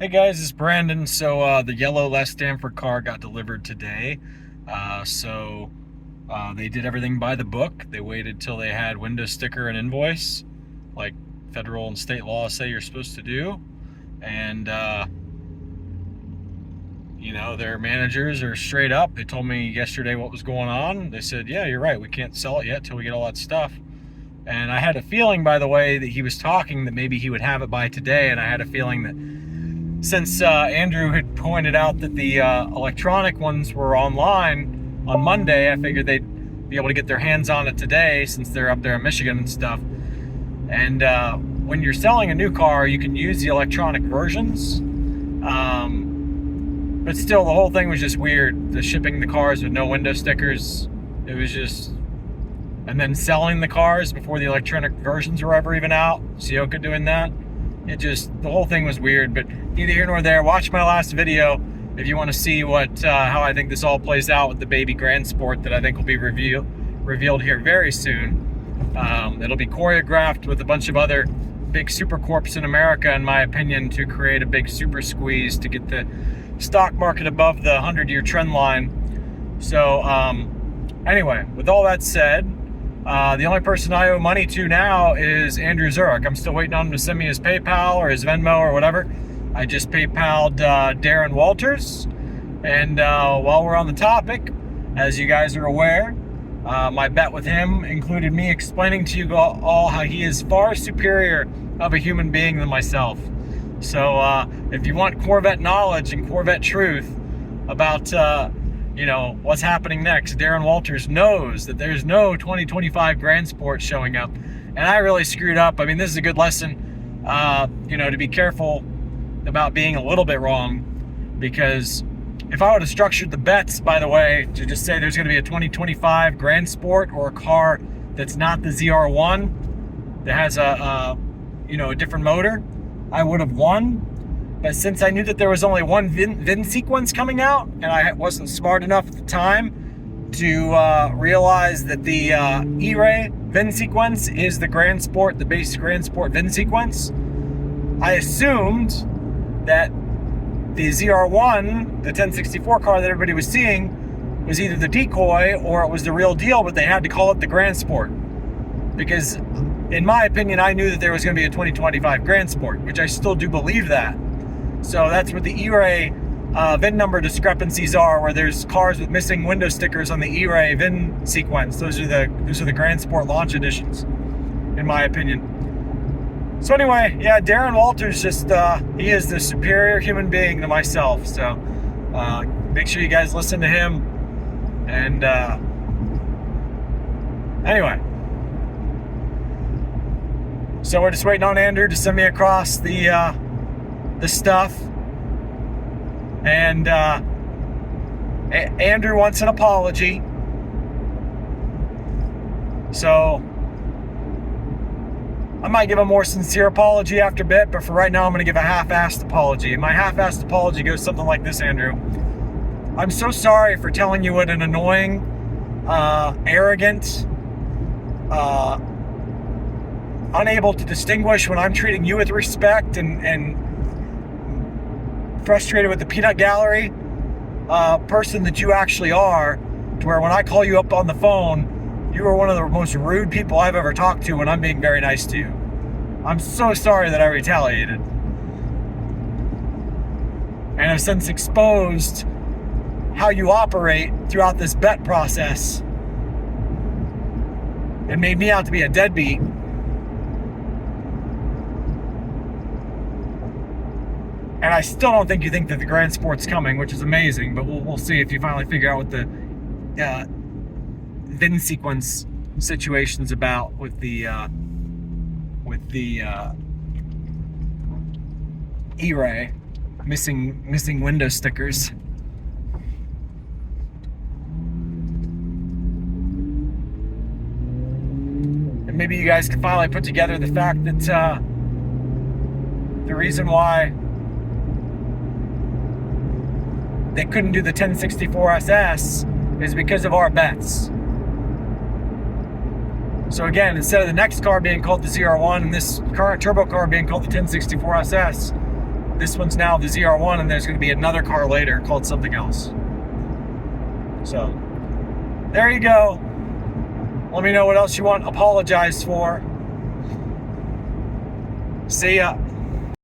Hey guys, it's Brandon. So the yellow less Stanford car got delivered today. They did everything by the book. They waited till they had window sticker and invoice, like federal and state laws say you're supposed to do. And their managers are straight up. They told me yesterday what was going on. They said, "Yeah, you're right. We can't sell it yet till we get all that stuff." And I had a feeling, by the way, that he was talking that maybe he would have it by today. And I had a feeling that since Andrew had pointed out that the electronic ones were online on Monday, I figured they'd be able to get their hands on it today since they're up there in Michigan and stuff. And when you're selling a new car, you can use the electronic versions. But still, the whole thing was just weird. The shipping the cars with no window stickers, it was just... And then selling the cars before the electronic versions were ever even out. Sioka doing that. The whole thing was weird, but neither here nor there. Watch my last video if you want to see how I think this all plays out with the baby Grand Sport that I think will be revealed here very soon. It'll be choreographed with a bunch of other big supercorps in America, in my opinion, to create a big super squeeze to get the stock market above the 100-year trend line. So anyway, with all that said, the only person I owe money to now is Andrew Zurich. I'm still waiting on him to send me his PayPal or his Venmo or whatever. I just PayPal'd Darren Wolters. And while we're on the topic, as you guys are aware, my bet with him included me explaining to you all how he is far superior of a human being than myself. So if you want Corvette knowledge and Corvette truth about what's happening next, Darren Wolters knows that there's no 2025 Grand Sport showing up. And I really screwed up. I mean, this is a good lesson, to be careful about being a little bit wrong, because if I would have structured the bets, by the way, to just say there's going to be a 2025 Grand Sport or a car that's not the ZR1 that has a different motor, I would have won. But since I knew that there was only one VIN sequence coming out, and I wasn't smart enough at the time to realize that the E-Ray VIN sequence is the Grand Sport, the base Grand Sport VIN sequence, I assumed that the ZR1, the 1064 car that everybody was seeing, was either the decoy or it was the real deal, but they had to call it the Grand Sport. Because, in my opinion, I knew that there was going to be a 2025 Grand Sport, which I still do believe that. So that's what the E-Ray VIN number discrepancies are, where there's cars with missing window stickers on the E-Ray VIN sequence. Those are the Grand Sport launch editions, in my opinion. So anyway, yeah, Darren Wolters he is the superior human being to myself. So make sure you guys listen to him. And anyway, so we're just waiting on Andrew to send me across the stuff, and Andrew wants an apology, so I might give a more sincere apology after a bit, but for right now I'm going to give a half-assed apology. And my half-assed apology goes something like this: Andrew, I'm so sorry for telling you what an annoying, arrogant, unable to distinguish when I'm treating you with respect, and frustrated with the peanut gallery person that you actually are, to where when I call you up on the phone, you are one of the most rude people I've ever talked to when I'm being very nice to you. I'm so sorry that I retaliated, and have since exposed how you operate throughout this bet process. It made me out to be a deadbeat. And I still don't think you think that the Grand Sport's coming, which is amazing, but we'll see if you finally figure out what the VIN sequence situation's about with the E-Ray missing window stickers. And maybe you guys can finally put together the fact that the reason why they couldn't do the 1064 SS is because of our bets. So again, instead of the next car being called the ZR1 and this current turbo car being called the 1064 SS, this one's now the ZR1, and there's going to be another car later called something else. So, there you go. Let me know what else you want apologized for. See ya.